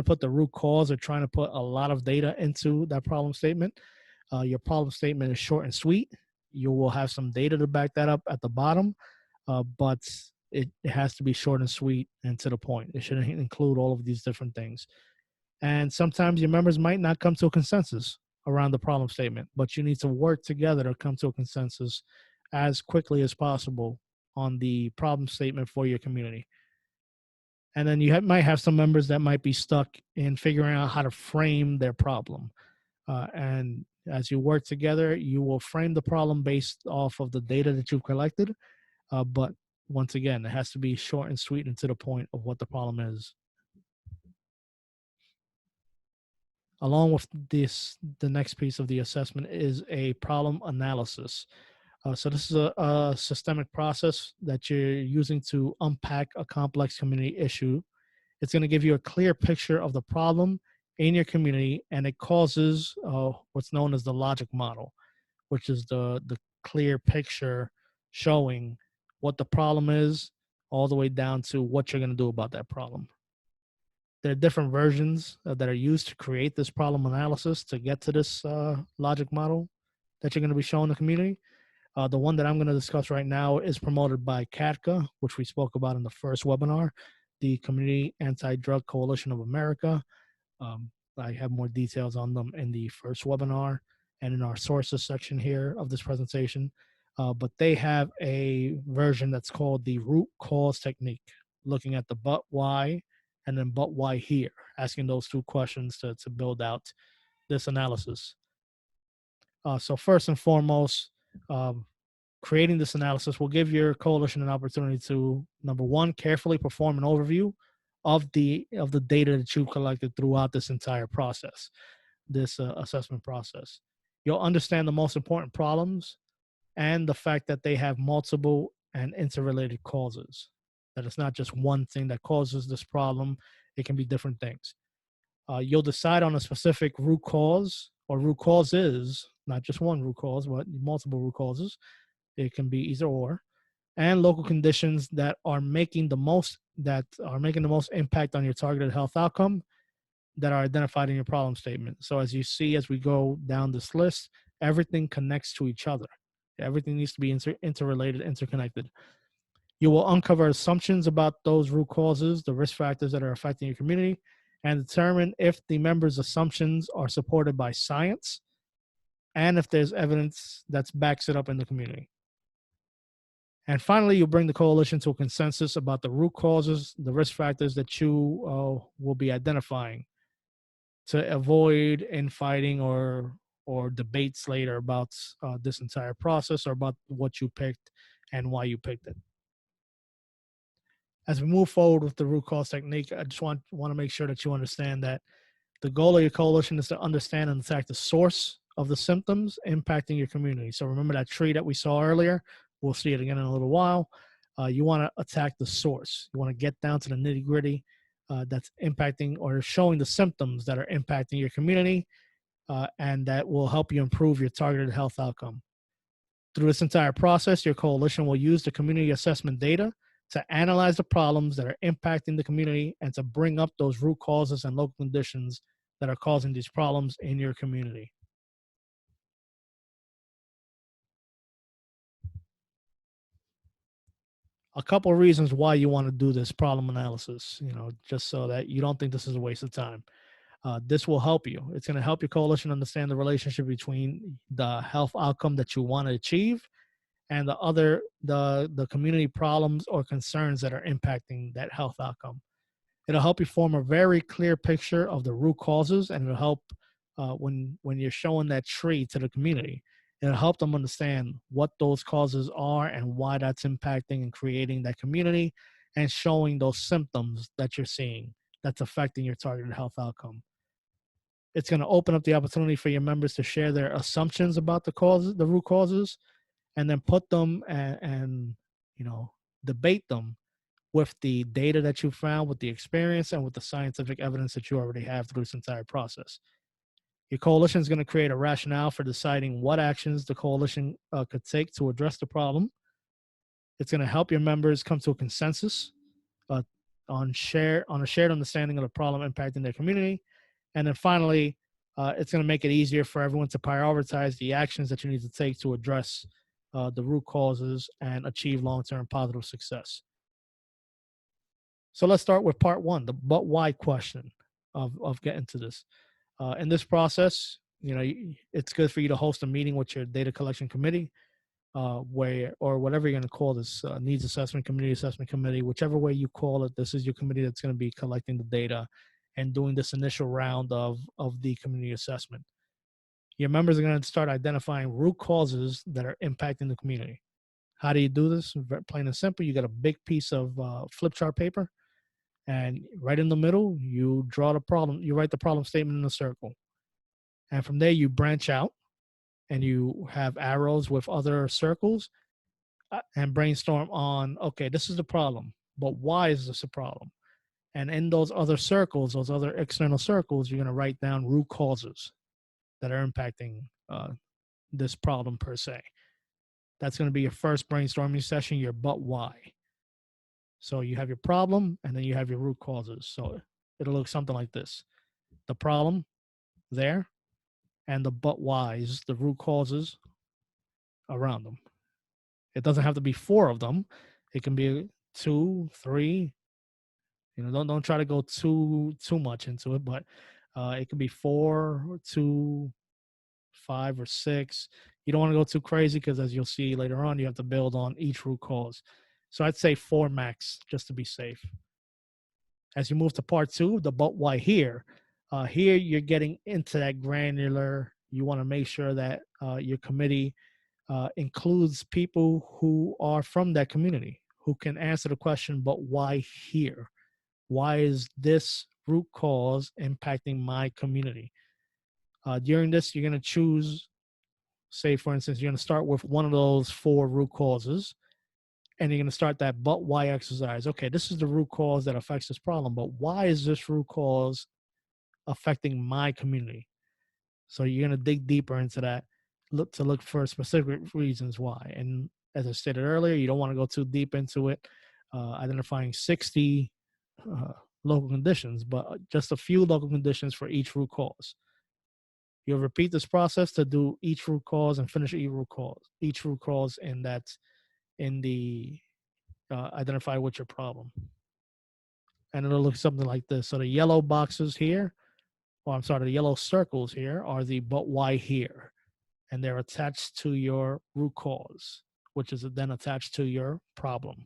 put the root cause or trying to put a lot of data into that problem statement. Your problem statement is short and sweet. You will have some data to back that up at the bottom, but it has to be short and sweet and to the point. It shouldn't include all of these different things. And sometimes your members might not come to a consensus around the problem statement, but you need to work together to come to a consensus as quickly as possible on the problem statement for your community. And then you might have some members that might be stuck in figuring out how to frame their problem. And as you work together, you will frame the problem based off of the data that you've collected. But once again, it has to be short and sweet and to the point of what the problem is. Along with this, the next piece of the assessment is a problem analysis. So this is a systemic process that you're using to unpack a complex community issue. It's going to give you a clear picture of the problem in your community, and it causes what's known as the logic model, which is the clear picture showing what the problem is all the way down to what you're going to do about that problem. There are different versions that are used to create this problem analysis to get to this logic model that you're going to be showing the community. The one that I'm going to discuss right now is promoted by CATCA, which we spoke about in the first webinar, the Community Anti-Drug Coalition of America. I have more details on them in the first webinar and in our sources section here of this presentation. But they have a version that's called the root cause technique, looking at the but why and then but why here, asking those two questions to build out this analysis. So first and foremost, creating this analysis will give your coalition an opportunity to, number one, carefully perform an overview of the data that you've collected throughout this entire process, this assessment process. You'll understand the most important problems and the fact that they have multiple and interrelated causes. That it's not just one thing that causes this problem; it can be different things. You'll decide on a specific root cause or root causes, not just one root cause, but multiple root causes. It can be either or, and local conditions that are making the most impact on your targeted health outcome that are identified in your problem statement. So as you see, as we go down this list, everything connects to each other. Everything needs to be interrelated, interconnected. You will uncover assumptions about those root causes, the risk factors that are affecting your community, and determine if the members' assumptions are supported by science and if there's evidence that backs it up in the community. And finally, you'll bring the coalition to a consensus about the root causes, the risk factors that you will be identifying to avoid infighting or debates later about this entire process or about what you picked and why you picked it. As we move forward with the root cause technique, I just want to make sure that you understand that the goal of your coalition is to understand and attack the source of the symptoms impacting your community. So remember that tree that we saw earlier? We'll see it again in a little while. You want to attack the source. You want to get down to the nitty gritty that's impacting or showing the symptoms that are impacting your community, and that will help you improve your targeted health outcome. Through this entire process, your coalition will use the community assessment data to analyze the problems that are impacting the community and to bring up those root causes and local conditions that are causing these problems in your community. A couple of reasons why you want to do this problem analysis, just so that you don't think this is a waste of time. This will help you. It's going to help your coalition understand the relationship between the health outcome that you want to achieve and the community problems or concerns that are impacting that health outcome. It'll help you form a very clear picture of the root causes, and it'll help when you're showing that tree to the community. It'll help them understand what those causes are and why that's impacting and creating that community, and showing those symptoms that you're seeing that's affecting your targeted health outcome. It's going to open up the opportunity for your members to share their assumptions about the root causes, and then put them and debate them with the data that you found, with the experience, and with the scientific evidence that you already have through this entire process. Your coalition is going to create a rationale for deciding what actions the coalition could take to address the problem. It's going to help your members come to a consensus uh, on a shared understanding of the problem impacting their community. And then finally, it's going to make it easier for everyone to prioritize the actions that you need to take to address the root causes and achieve long-term positive success. So let's start with part one, the but why question of getting to this. In this process, it's good for you to host a meeting with your data collection committee, where or whatever you're going to call this, needs assessment, community assessment committee, whichever way you call it. This is your committee that's going to be collecting the data and doing this initial round of the community assessment. Your members are going to start identifying root causes that are impacting the community. How do you do this? Very plain and simple. You got a big piece of flip chart paper, and right in the middle, you draw the problem. You write the problem statement in a circle, and from there, you branch out and you have arrows with other circles, and brainstorm on, okay, this is the problem, but why is this a problem? And in those other circles, those other external circles, you're going to write down root causes that are impacting this problem per se. That's going to be your first brainstorming session, your but why. So you have your problem, and then you have your root causes. So it'll look something like this: the problem there, and the but whys, the root causes around them. It doesn't have to be four of them. It can be two, three. Don't try to go too much into it, but it could be four, or two, five, or six. You don't want to go too crazy, because as you'll see later on, you have to build on each root cause. So I'd say four max, just to be safe. As you move to part two, the but why here, here you're getting into that granular. You want to make sure that your committee includes people who are from that community, who can answer the question, but why here? Why is this root cause impacting my community? During this, you're going to choose, say, for instance, you're going to start with one of those four root causes, and you're going to start that but why exercise. Okay, this is the root cause that affects this problem, but why is this root cause affecting my community? So you're going to dig deeper into that, look for specific reasons why. And as I stated earlier, you don't want to go too deep into it, identifying 60 uh, local conditions, but just a few local conditions for each root cause. You'll repeat this process to do each root cause and finish each root cause in the identify what's your problem. And it'll look something like this. So the yellow boxes here, or I'm sorry, the yellow circles here are the but why here. And they're attached to your root cause, which is then attached to your problem.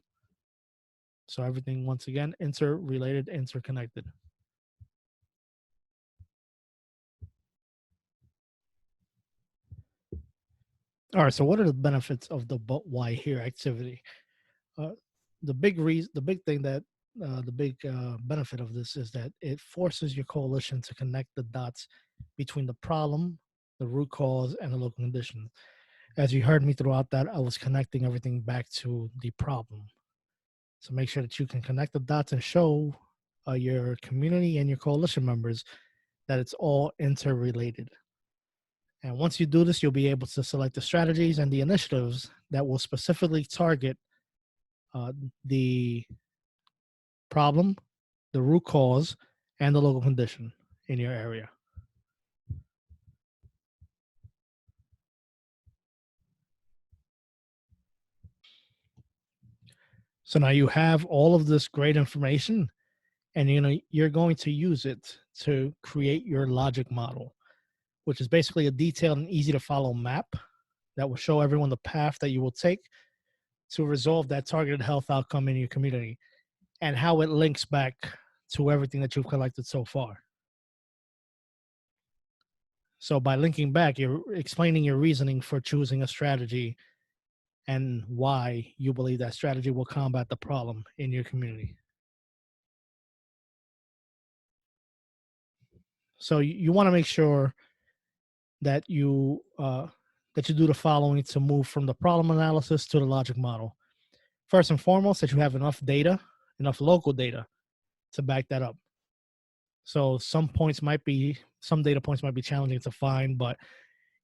So everything, once again, interrelated, interconnected. All right. So what are the benefits of the but why here activity? Uh, the big thing that the big benefit of this is that it forces your coalition to connect the dots between the problem, the root cause, and the local condition. As you heard me throughout that, I was connecting everything back to the problem. So make sure that you can connect the dots and show your community and your coalition members that it's all interrelated. And once you do this, you'll be able to select the strategies and the initiatives that will specifically target the problem, the root cause, and the local condition in your area. So now you have all of this great information, and you're going to use it to create your logic model, which is basically a detailed and easy to follow map that will show everyone the path that you will take to resolve that targeted health outcome in your community and how it links back to everything that you've collected so far. So by linking back, you're explaining your reasoning for choosing a strategy and why you believe that strategy will combat the problem in your community. So you want to make sure that you do the following to move from the problem analysis to the logic model. First and foremost, that you have enough data, enough local data to back that up. So some data points might be challenging to find, but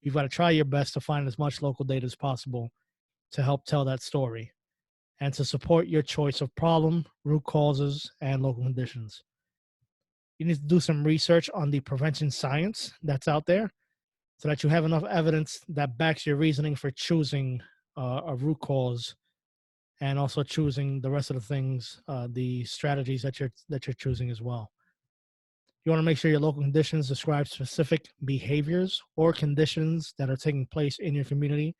you've got to try your best to find as much local data as possible to help tell that story and to support your choice of problem, root causes, and local conditions. You need to do some research on the prevention science that's out there so that you have enough evidence that backs your reasoning for choosing a root cause and also choosing the rest of the things, the strategies that you're choosing as well. You want to make sure your local conditions describe specific behaviors or conditions that are taking place in your community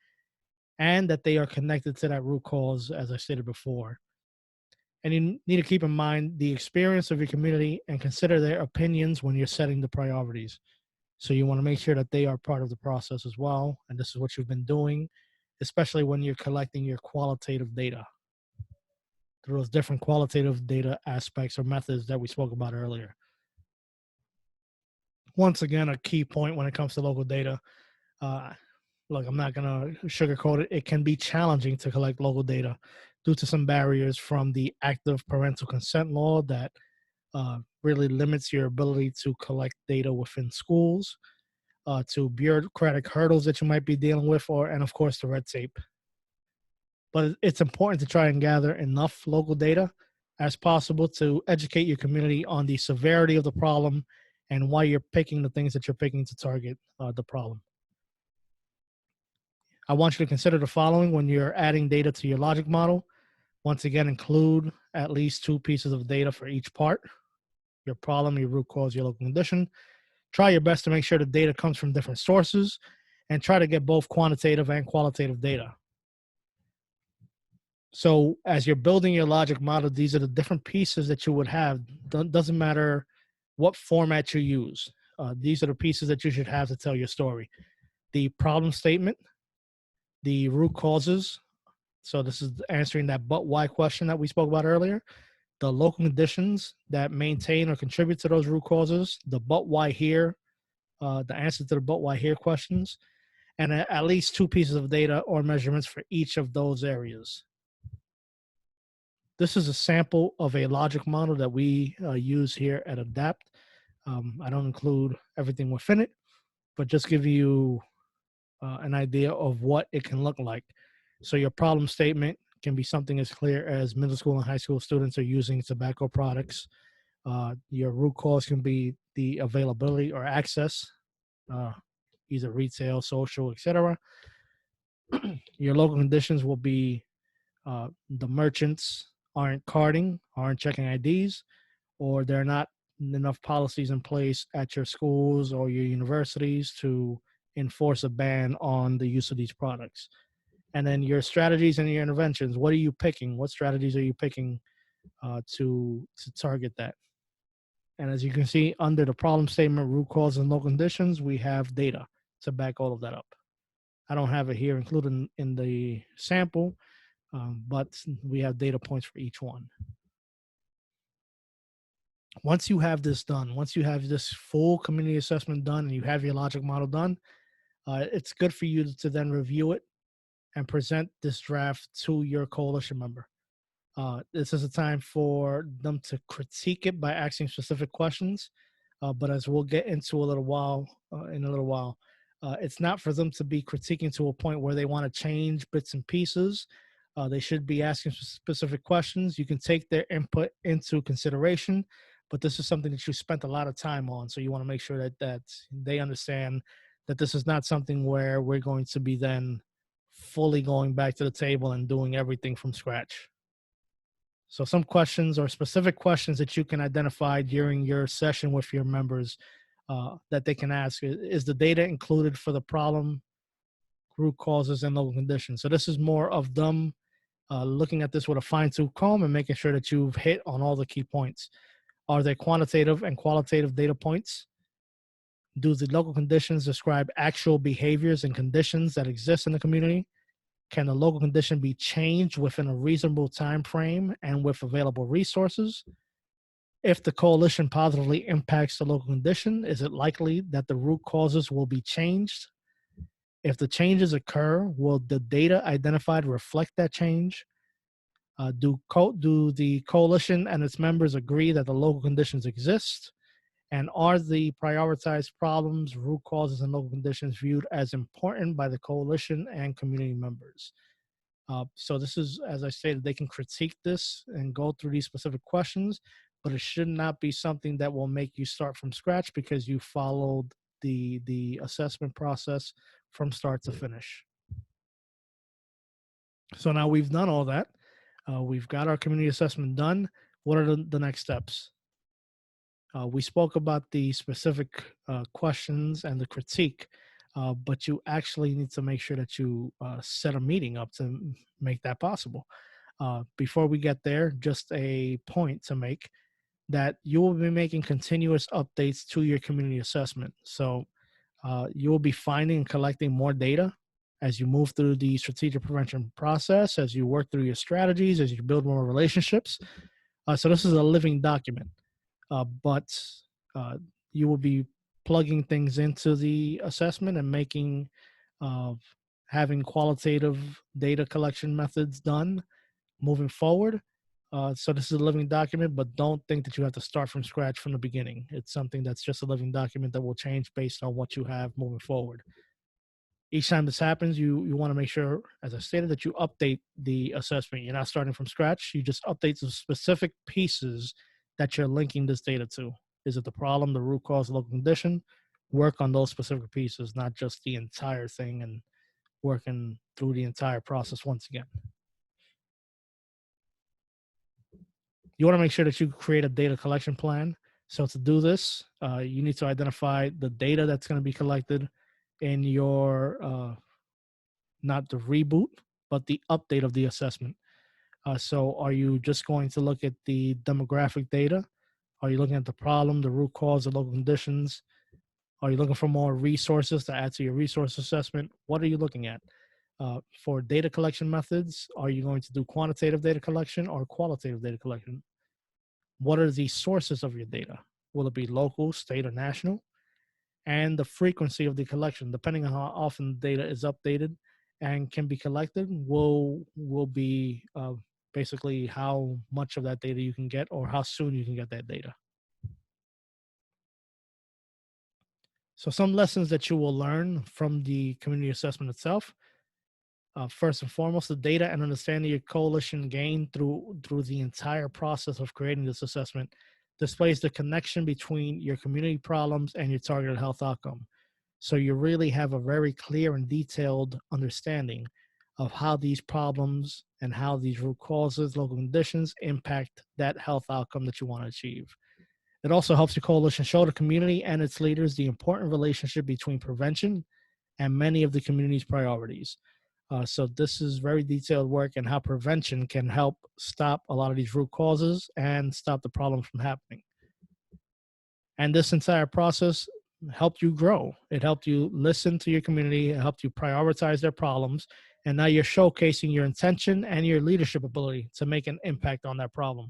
and that they are connected to that root cause, as I stated before. And you need to keep in mind the experience of your community and consider their opinions when you're setting the priorities. So you want to make sure that they are part of the process as well. And this is what you've been doing, especially when you're collecting your qualitative data through those different qualitative data aspects or methods that we spoke about earlier. Once again, a key point when it comes to local data. Uh, Look, I'm not going to sugarcoat it. It can be challenging to collect local data due to some barriers from the active parental consent law that really limits your ability to collect data within schools, to bureaucratic hurdles that you might be dealing with, and of course, the red tape. But it's important to try and gather enough local data as possible to educate your community on the severity of the problem and why you're picking the things that you're picking to target the problem. I want you to consider the following when you're adding data to your logic model. Once again, include at least two pieces of data for each part: your problem, your root cause, your local condition. Try your best to make sure the data comes from different sources and try to get both quantitative and qualitative data. So as you're building your logic model, these are the different pieces that you would have. Doesn't matter what format you use. These are the pieces that you should have to tell your story: the problem statement, the root causes. So this is answering that but why question that we spoke about earlier. The local conditions that maintain or contribute to those root causes. The but why here, the answer to the but why here questions, and at least two pieces of data or measurements for each of those areas. This is a sample of a logic model that we use here at Adapt. I don't include everything within it, but just give you an idea of what it can look like. So your problem statement can be something as clear as middle school and high school students are using tobacco products. Your root cause can be the availability or access, uh, either retail, social, etc. Your local conditions will be the merchants aren't carding, aren't checking IDs, or there are not enough policies in place at your schools or your universities to enforce a ban on the use of these products. And then your strategies and your interventions. What are you picking? What strategies are you picking to target that? And as you can see under the problem statement, root cause and local conditions, we have data to back all of that up. I don't have it here included in the sample, but we have data points for each one. Once you have this done, once you have this full community assessment done and you have your logic model done, it's good for you to then review it and present this draft to your coalition member. This is a time for them to critique it by asking specific questions. But as we'll get into in a little while, it's not for them to be critiquing to a point where they want to change bits and pieces. They should be asking specific questions. You can take their input into consideration, but this is something that you spent a lot of time on. So you want to make sure that they understand that this is not something where we're going to be then fully going back to the table and doing everything from scratch. So some questions or specific questions that you can identify during your session with your members that they can ask is the data included for the problem, root causes, and local conditions. So this is more of them looking at this with a fine-tooth comb and making sure that you've hit on all the key points. Are there quantitative and qualitative data points? Do the local conditions describe actual behaviors and conditions that exist in the community? Can the local condition be changed within a reasonable time frame and with available resources? If the coalition positively impacts the local condition, is it likely that the root causes will be changed? If the changes occur, will the data identified reflect that change? Do the coalition and its members agree that the local conditions exist? And are the prioritized problems, root causes, and local conditions viewed as important by the coalition and community members? So this is, as I stated, they can critique this and go through these specific questions, but it should not be something that will make you start from scratch because you followed the assessment process from start to finish. So now we've done all that. We've got our community assessment done. What are the next steps? We spoke about the specific questions and the critique, but you actually need to make sure that you set a meeting up to make that possible. Before we get there, just a point to make that you will be making continuous updates to your community assessment. So you will be finding and collecting more data as you move through the strategic prevention process, as you work through your strategies, as you build more relationships. So this is a living document, but uh, you will be plugging things into the assessment and making uh, having qualitative data collection methods done moving forward. So this is a living document, but don't think that you have to start from scratch from the beginning. It's something that's just a living document that will change based on what you have moving forward. Each time this happens, you want to make sure, as I stated, that you update the assessment. You're not starting from scratch. You just update the specific pieces that you're linking this data to. Is it the problem, the root cause, local condition? Work on those specific pieces, not just the entire thing and working through the entire process once again. You want to make sure that you create a data collection plan. So to do this, you need to identify the data that's going to be collected in your not the reboot, but the update of the assessment. So are you just going to look at the demographic data? Are you looking at the problem, the root cause, the local conditions? Are you looking for more resources to add to your resource assessment? What are you looking at? For data collection methods, are you going to do quantitative data collection or qualitative data collection? What are the sources of your data? Will it be local, state, or national? And the frequency of the collection, depending on how often the data is updated and can be collected, will be basically how much of that data you can get or how soon you can get that data. So some lessons that you will learn from the community assessment itself. First and foremost, the data and understanding your coalition gained through the entire process of creating this assessment displays the connection between your community problems and your targeted health outcome. So you really have a very clear and detailed understanding of how these problems and how these root causes, local conditions impact that health outcome that you want to achieve. It also helps your coalition show the community and its leaders the important relationship between prevention and many of the community's priorities. So this is very detailed work and how prevention can help stop a lot of these root causes and stop the problem from happening. And this entire process helped you grow. It helped you listen to your community. It helped you prioritize their problems. And now you're showcasing your intention and your leadership ability to make an impact on that problem.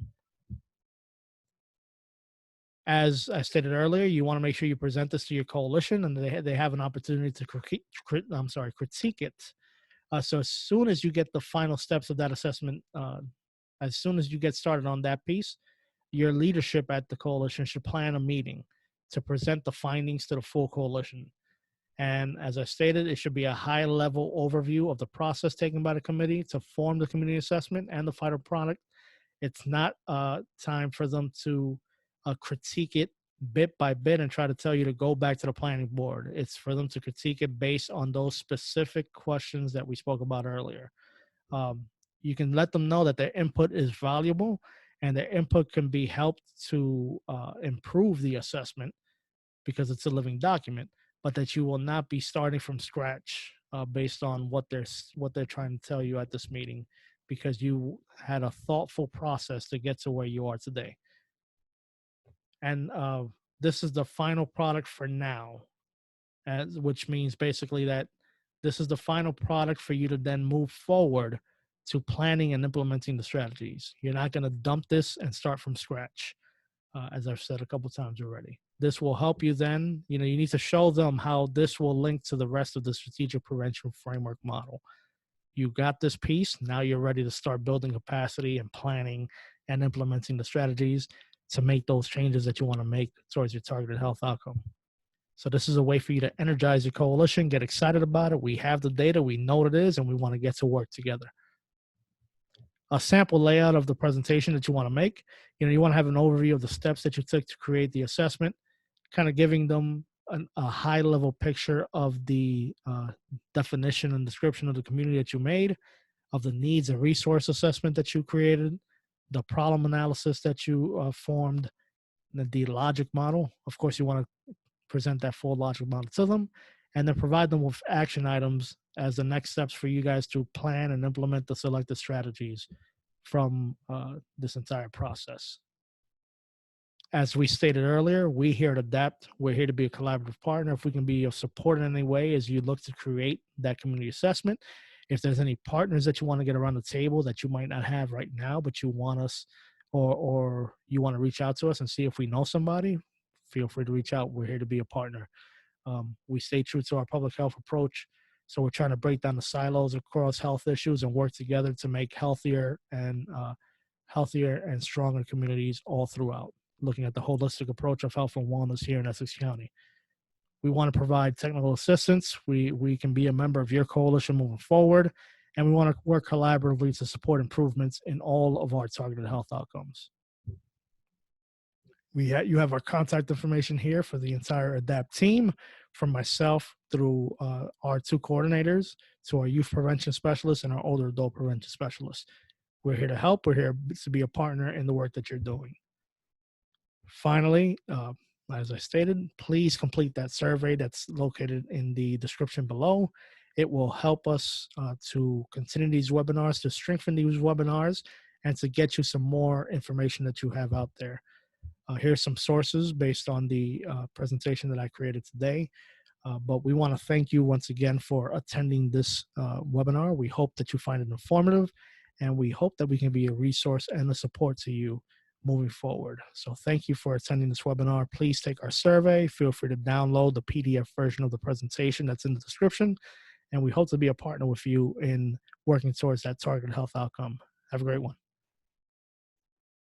As I stated earlier, you want to make sure you present this to your coalition and they have an opportunity to critique it. So as soon as you get the final steps of that assessment, as soon as you get started on that piece, your leadership at the coalition should plan a meeting to present the findings to the full coalition. And as I stated, it should be a high level overview of the process taken by the committee to form the community assessment and the final product. It's not time for them to critique it bit by bit and try to tell you to go back to the planning board. It's for them to critique it based on those specific questions that we spoke about earlier. You can let them know that their input is valuable and their input can be helped to improve the assessment because it's a living document, but that you will not be starting from scratch based on what they're trying to tell you at this meeting, because you had a thoughtful process to get to where you are today. And this is the final product for now, which means basically that this is the final product for you to then move forward to planning and implementing the strategies. You're not going to dump this and start from scratch, as I've said a couple times already. This will help you then. You need to show them how this will link to the rest of the strategic prevention framework model. You got this piece. Now you're ready to start building capacity and planning and implementing the strategies to make those changes that you want to make towards your targeted health outcome. So this is a way for you to energize your coalition, get excited about it. We have the data, we know what it is, and we want to get to work together. A sample layout of the presentation that you want to make. You want to have an overview of the steps that you took to create the assessment, kind of giving them a high level picture of the definition and description of the community that you made, of the needs and resource assessment that you created, the problem analysis that you formed, the logic model. Of course, you want to present that full logic model to them, and then provide them with action items as the next steps for you guys to plan and implement the selected strategies from this entire process. As we stated earlier, we're here to adapt. We're here to be a collaborative partner. If we can be of support in any way as you look to create that community assessment, if there's any partners that you want to get around the table that you might not have right now, but you want us or you want to reach out to us and see if we know somebody, feel free to reach out. We're here to be a partner. We stay true to our public health approach. So we're trying to break down the silos across health issues and work together to make healthier and stronger communities all throughout, looking at the holistic approach of health and wellness here in Essex County. We want to provide technical assistance. We can be a member of your coalition moving forward, and we want to work collaboratively to support improvements in all of our targeted health outcomes. You have our contact information here for the entire ADAPT team, from myself through our two coordinators to our youth prevention specialist and our older adult prevention specialist. We're here to help. We're here to be a partner in the work that you're doing. Finally, as I stated, please complete that survey that's located in the description below. It will help us to continue these webinars, to strengthen these webinars, and to get you some more information that you have out there. Here's some sources based on the presentation that I created today. But we want to thank you once again for attending this webinar. We hope that you find it informative, and we hope that we can be a resource and a support to you moving forward. So thank you for attending this webinar. Please take our survey. Feel free to download the PDF version of the presentation that's in the description. And we hope to be a partner with you in working towards that targeted health outcome. Have a great one.